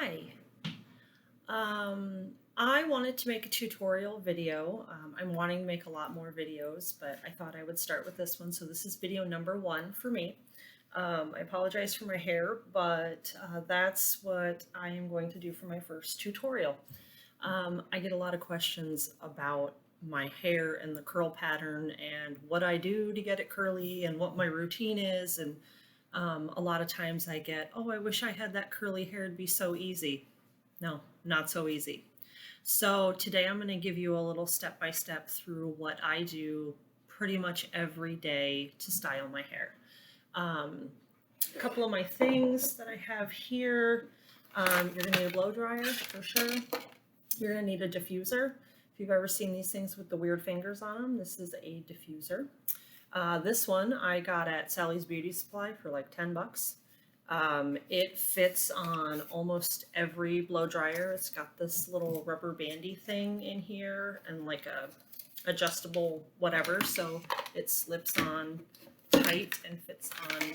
Hi. I wanted to make a tutorial video. I'm wanting to make a lot more videos, but I thought I would start with this one. So this is video number 1 for me. I apologize for my hair, but that's what I am going to do for my first tutorial. I get a lot of questions about my hair and the curl pattern and what I do to get it curly and what my routine is. And a lot of times I get, oh, I wish I had that curly hair, it'd be so easy. No, not so easy. So today I'm going to give you a little step-by-step through what I do pretty much every day to style my hair. A couple of my things that I have here, you're going to need a blow dryer for sure. You're going to need a diffuser. If you've ever seen these things with the weird fingers on them, this is a diffuser. This one I got at Sally's Beauty Supply for like 10 bucks. It fits on almost every blow dryer. It's got this little rubber bandy thing in here and like a adjustable whatever, so it slips on tight and fits on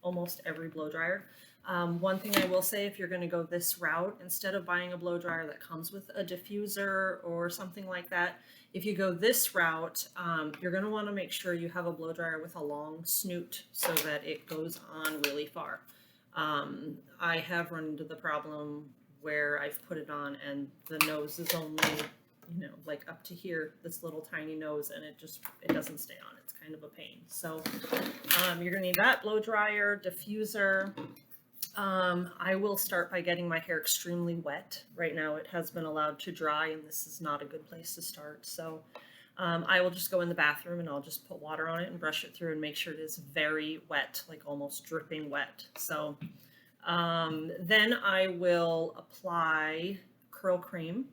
almost every blow dryer. One thing I will say, if you're going to go this route, instead of buying a blow dryer that comes with a diffuser or something like that, if you go this route, you're going to want to make sure you have a blow dryer with a long snoot so that it goes on really far. I have run into the problem where I've put it on and the nose is only, like up to here, this little tiny nose, and it doesn't stay on. It's kind of a pain. So you're going to need that blow dryer, diffuser. I will start by getting my hair extremely wet. Right now it has been allowed to dry, and this is not a good place to start. So I will just go in the bathroom and I'll just put water on it and brush it through and make sure it is very wet, like almost dripping wet. So then I will apply curl cream.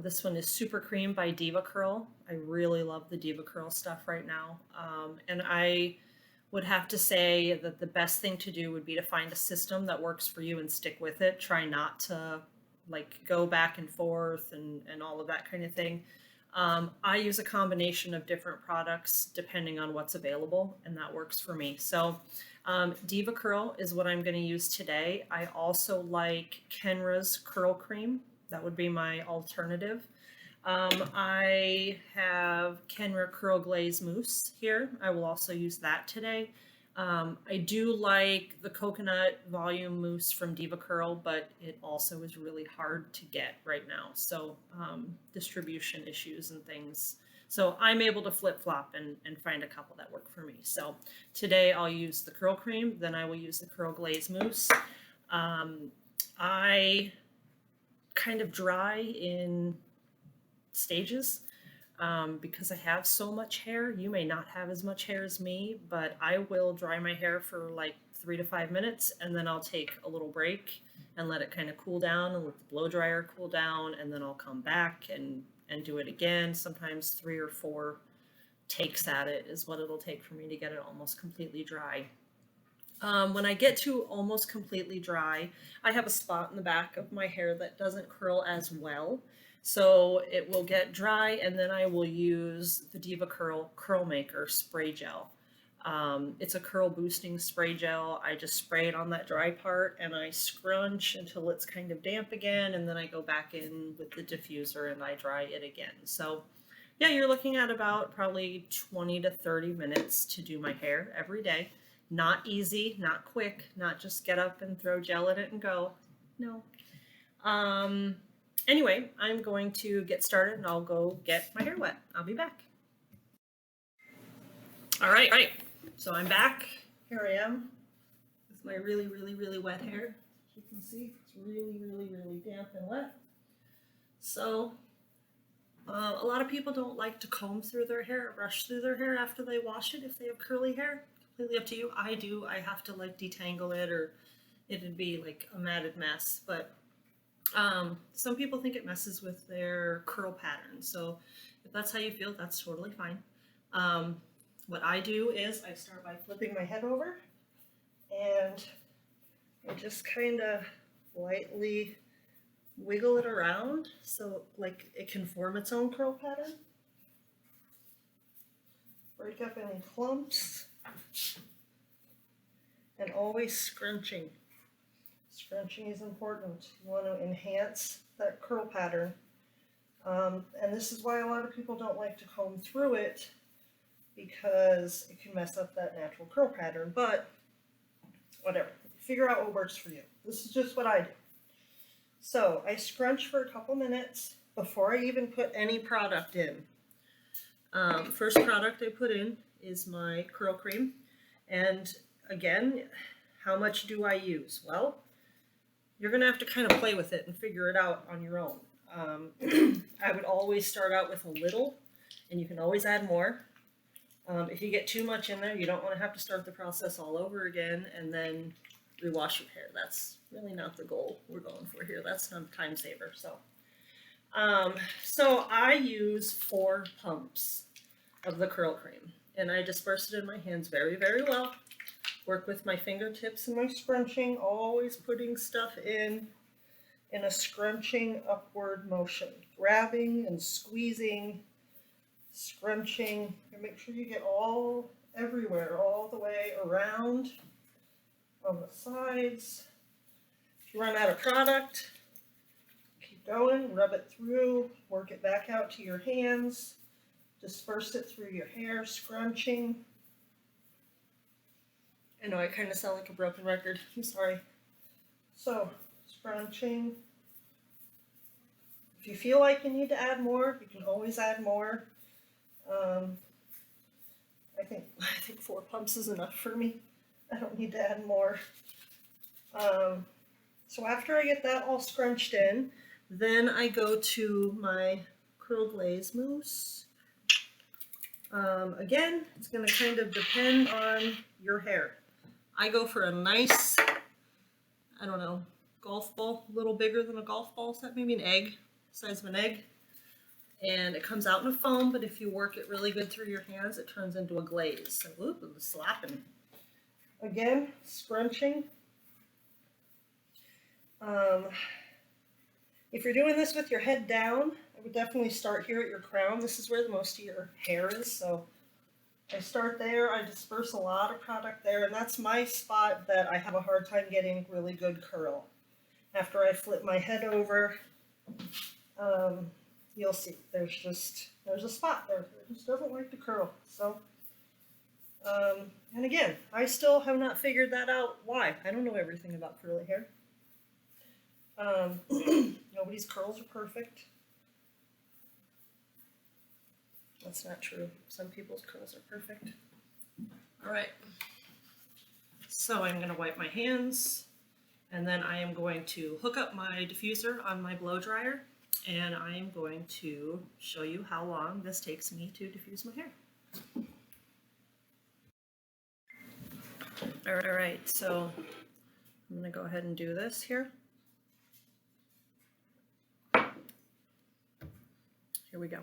This one is Super Cream by DevaCurl. I really love the DevaCurl stuff right now. And I would have to say that the best thing to do would be to find a system that works for you and stick with it. Try not to like go back and forth and all of that kind of thing. I use a combination of different products depending on what's available, and that works for me. So DevaCurl is what I'm going to use today. I also like Kenra's Curl Cream. That would be my alternative. I have Kenra Curl Glaze Mousse here. I will also use that today. I do like the Coconut Volume Mousse from DevaCurl, but it also is really hard to get right now. So distribution issues and things. So I'm able to flip-flop and find a couple that work for me. So today I'll use the Curl Cream, then I will use the Curl Glaze Mousse. I kind of dry in stages because I have so much hair. You may not have as much hair as me, but I will dry my hair for like 3 to 5 minutes, and then I'll take a little break and let it kind of cool down and let the blow dryer cool down, and then I'll come back and do it again. Sometimes 3 or 4 takes at it is what it'll take for me to get it almost completely dry. When I get to almost completely dry, I have a spot in the back of my hair that doesn't curl as well. So it will get dry, and then I will use the DevaCurl Curl Maker Spray Gel. It's a curl boosting spray gel. I just spray it on that dry part and I scrunch until it's kind of damp again, and then I go back in with the diffuser and I dry it again. So yeah, you're looking at about probably 20 to 30 minutes to do my hair every day. Not easy, not quick, not just get up and throw gel in it and go. No. Anyway, I'm going to get started and I'll go get my hair wet. I'll be back. All right. So I'm back. Here I am with my really, really, really wet hair. As you can see, it's really, really, really damp and wet. So a lot of people don't like to comb through their hair or brush through their hair after they wash it if they have curly hair. Completely up to you. I do. I have to like detangle it or it'd be like a matted mess. But some people think it messes with their curl pattern. So if that's how you feel, that's totally fine. What I do is I start by flipping my head over and I just kind of lightly wiggle it around so like it can form its own curl pattern. Break up any clumps and always scrunching. Scrunching is important. You want to enhance that curl pattern. And this is why a lot of people don't like to comb through it, because it can mess up that natural curl pattern, but whatever. Figure out what works for you. This is just what I do. So I scrunch for a couple minutes before I even put any product in. First product I put in is my curl cream. And again, how much do I use? Well, you're going to have to kind of play with it and figure it out on your own. I would always start out with a little, and you can always add more. If you get too much in there, you don't want to have to start the process all over again and then rewash your hair. That's really not the goal we're going for here. That's not a time saver. So I use 4 pumps of the curl cream, and I disperse it in my hands very, very well. Work with my fingertips and my scrunching, always putting stuff in a scrunching upward motion, grabbing and squeezing, scrunching, and make sure you get all everywhere, all the way around on the sides. If you run out of product, keep going, rub it through, work it back out to your hands, disperse it through your hair, scrunching. I know I kind of sound like a broken record, I'm sorry. So, scrunching. If you feel like you need to add more, you can always add more. I think 4 pumps is enough for me. I don't need to add more. So after I get that all scrunched in, then I go to my Curl Glaze mousse. Again, it's going to kind of depend on your hair. I go for a nice, I don't know, golf ball, a little bigger than a golf ball, so maybe an egg, size of an egg. And it comes out in a foam, but if you work it really good through your hands, it turns into a glaze. So, whoop, slapping. Again, scrunching. If you're doing this with your head down, I would definitely start here at your crown. This is where the most of your hair is, so I start there. I disperse a lot of product there, and that's my spot that I have a hard time getting really good curl. After I flip my head over, you'll see there's a spot there. It just doesn't like to curl. So, and again, I still have not figured that out. Why? I don't know everything about curly hair. Nobody's curls are perfect. That's not true. Some people's curls are perfect. All right. So I'm going to wipe my hands, and then I am going to hook up my diffuser on my blow dryer, and I am going to show you how long this takes me to diffuse my hair. All right, so I'm going to go ahead and do this here. Here we go.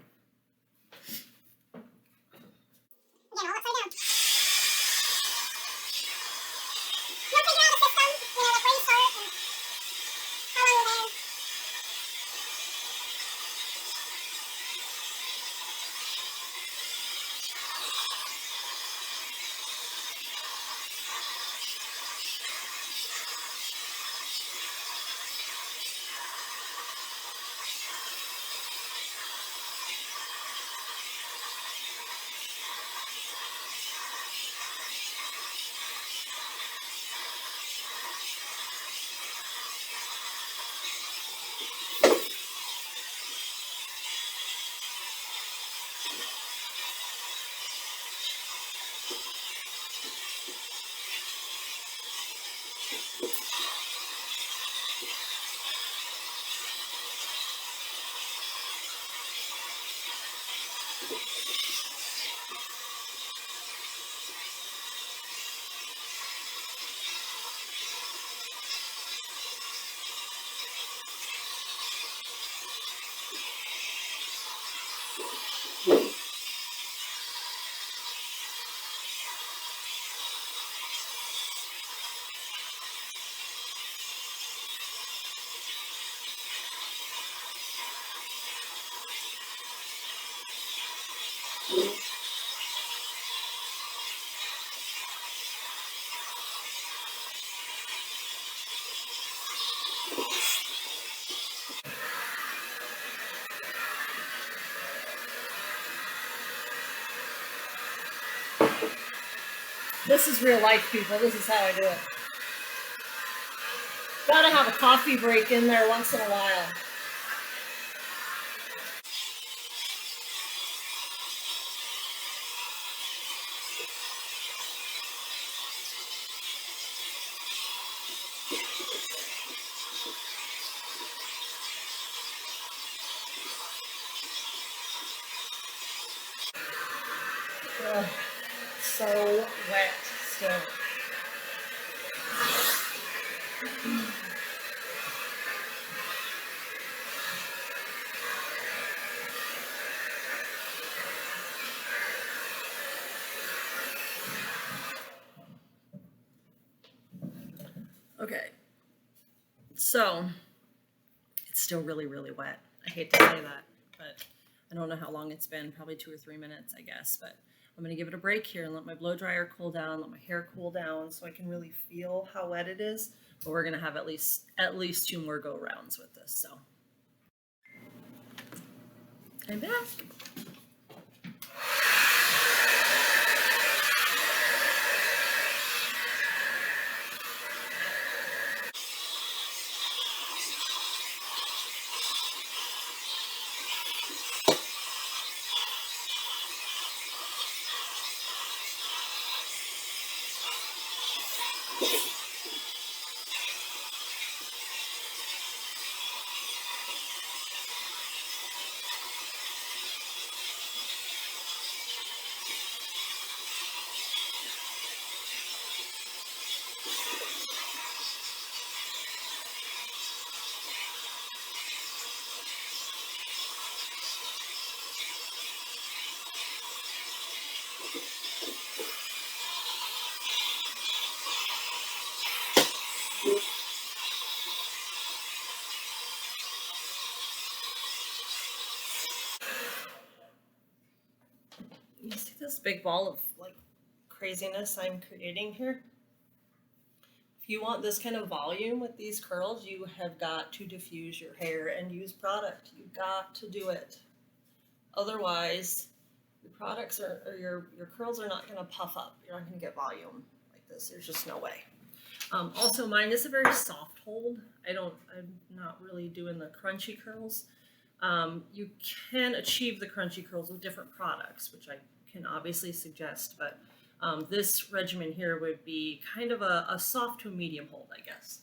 This is real life, people. This is how I do it. Gotta have a coffee break in there once in a while. Ugh, so wet still. Okay, so it's still really, really wet. I hate to say that, but I don't know how long it's been, probably 2 or 3 minutes, I guess, but I'm gonna give it a break here and let my blow dryer cool down, let my hair cool down so I can really feel how wet it is. But we're gonna have at least 2 more go rounds with this, so. I'm back. You see this big ball of like craziness I'm creating here? If you want this kind of volume with these curls, you have got to diffuse your hair and use product. You got to do it. Otherwise, your products or your curls are not going to puff up. You're not going to get volume like this. There's just no way. Also, mine is a very soft hold. I'm not really doing the crunchy curls. You can achieve the crunchy curls with different products, which I can obviously suggest, but this regimen here would be kind of a soft to medium hold, I guess.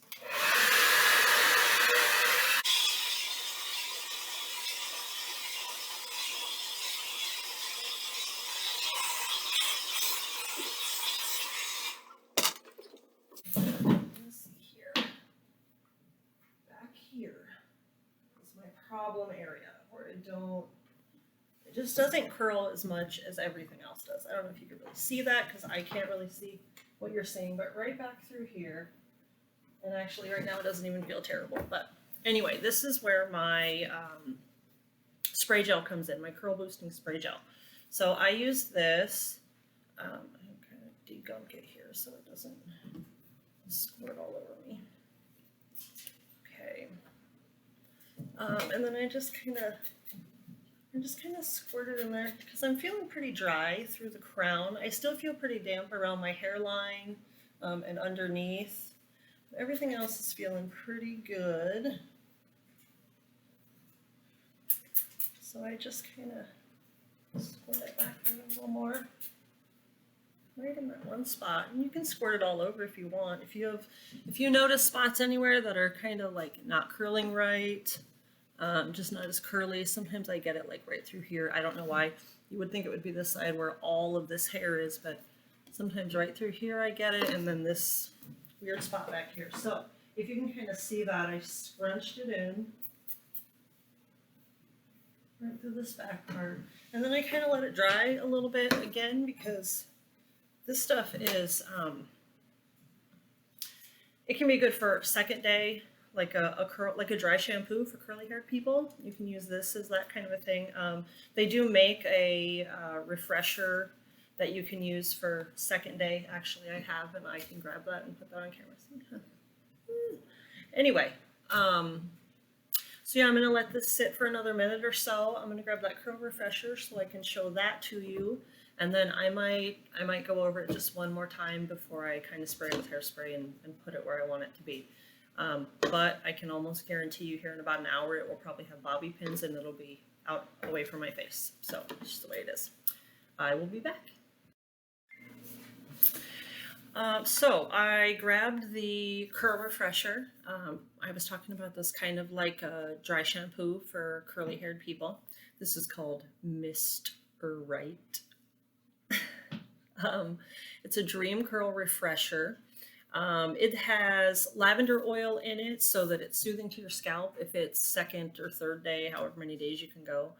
Let's see here. Back here is my problem area where it just doesn't curl as much as everything else does. I don't know if you can really see that because I can't really see what you're saying, but right back through here, and actually right now it doesn't even feel terrible, but anyway, this is where my spray gel comes in, my curl boosting spray gel. So I use this, I'm kind of degunk it here so it doesn't squirt all over me. Okay, and then I just kind of squirt it in there because I'm feeling pretty dry through the crown. I still feel pretty damp around my hairline and underneath. Everything else is feeling pretty good. So I just kind of squirt it back in a little more. Right in that one spot, and you can squirt it all over if you want. If you notice spots anywhere that are kind of like not curling right, just not as curly. Sometimes I get it like right through here. I don't know why. You would think it would be this side where all of this hair is, but sometimes right through here I get it, and then this weird spot back here. So if you can kind of see that, I scrunched it in right through this back part, and then I kind of let it dry a little bit again because this stuff is, it can be good for second day, like a dry shampoo for curly haired people. You can use this as that kind of a thing. They do make a refresher that you can use for second day. Actually, I have, and I can grab that and put that on camera. Anyway, so yeah, I'm gonna let this sit for another minute or so. I'm gonna grab that curl refresher so I can show that to you. And then I might go over it just one more time before I kind of spray it with hairspray and put it where I want it to be. But I can almost guarantee you here in about an hour it will probably have bobby pins and it'll be out away from my face. So it's just the way it is. I will be back. So I grabbed the Curl Refresher. I was talking about this kind of like a dry shampoo for curly haired people. This is called Mist Right. It's a Dream Curl Refresher. It has lavender oil in it so that it's soothing to your scalp if it's second or third day, however many days you can go.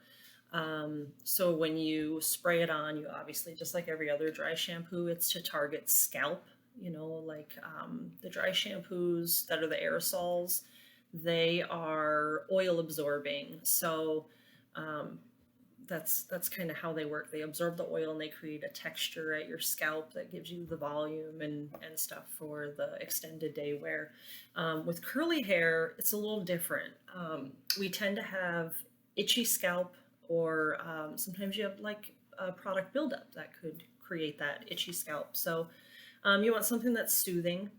So when you spray it on, you obviously, just like every other dry shampoo, it's to target scalp, you know, like the dry shampoos that are the aerosols, they are oil absorbing. So that's kind of how they work. They absorb the oil and they create a texture at your scalp that gives you the volume and stuff for the extended day wear. With curly hair, it's a little different. We tend to have itchy scalp, or sometimes you have like a product buildup that could create that itchy scalp. So you want something that's soothing.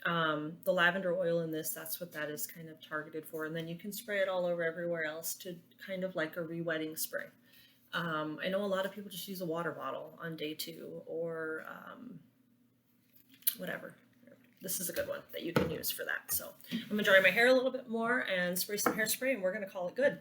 The lavender oil in this, that's what that is kind of targeted for. And then you can spray it all over everywhere else to kind of like a re-wetting spray. I know a lot of people just use a water bottle on day 2 or whatever. This is a good one that you can use for that. So I'm gonna dry my hair a little bit more and spray some hairspray and we're gonna call it good.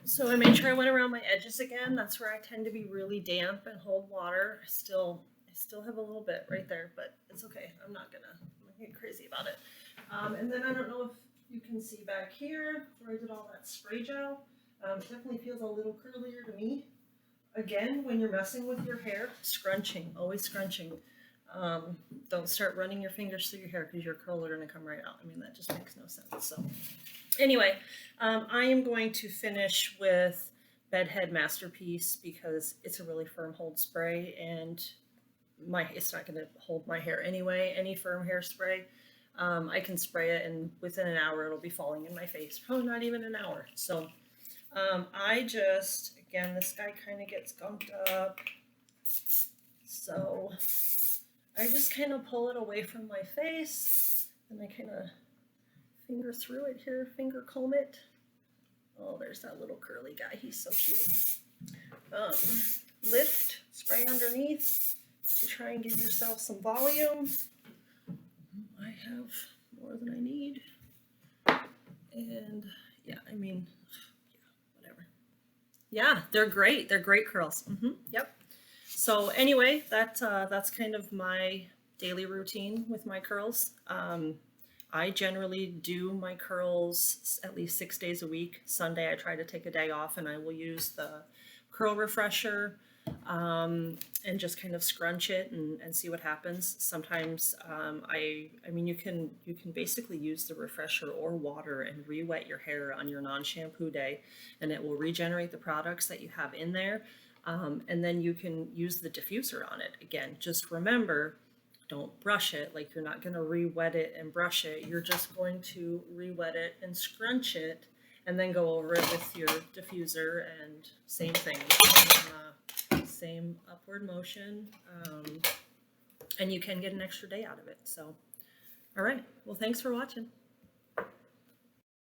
So I made sure I went around my edges again. That's where I tend to be really damp and hold water. I still have a little bit right there, but it's okay. I'm not gonna get crazy about it. And then I don't know if you can see back here where I did all that spray gel. It definitely feels a little curlier to me. Again, when you're messing with your hair, scrunching, always scrunching. Don't start running your fingers through your hair because your curls are going to come right out. I mean, that just makes no sense. So anyway, I am going to finish with Bedhead Masterpiece because it's a really firm hold spray and it's not going to hold my hair anyway, any firm hairspray. I can spray it and within an hour it'll be falling in my face. Probably not even an hour. So again, this guy kind of gets gunked up. So I just kind of pull it away from my face and I kind of finger through it here, finger comb it. Oh, there's that little curly guy. He's so cute. Lift, spray underneath to try and give yourself some volume. I have more than I need. And yeah, I mean, whatever. Yeah, they're great. They're great curls. Yep. So anyway, that's kind of my daily routine with my curls. I generally do my curls at least 6 days a week. Sunday I try to take a day off and I will use the Curl Refresher and just kind of scrunch it and see what happens. Sometimes I mean you can basically use the refresher or water and re-wet your hair on your non-shampoo day and it will regenerate the products that you have in there. And then you can use the diffuser on it. Again, just remember, don't brush it. Like you're not going to re-wet it and brush it. You're just going to re-wet it and scrunch it and then go over it with your diffuser and same thing. Same upward motion. And you can get an extra day out of it. So, all right. Well, thanks for watching.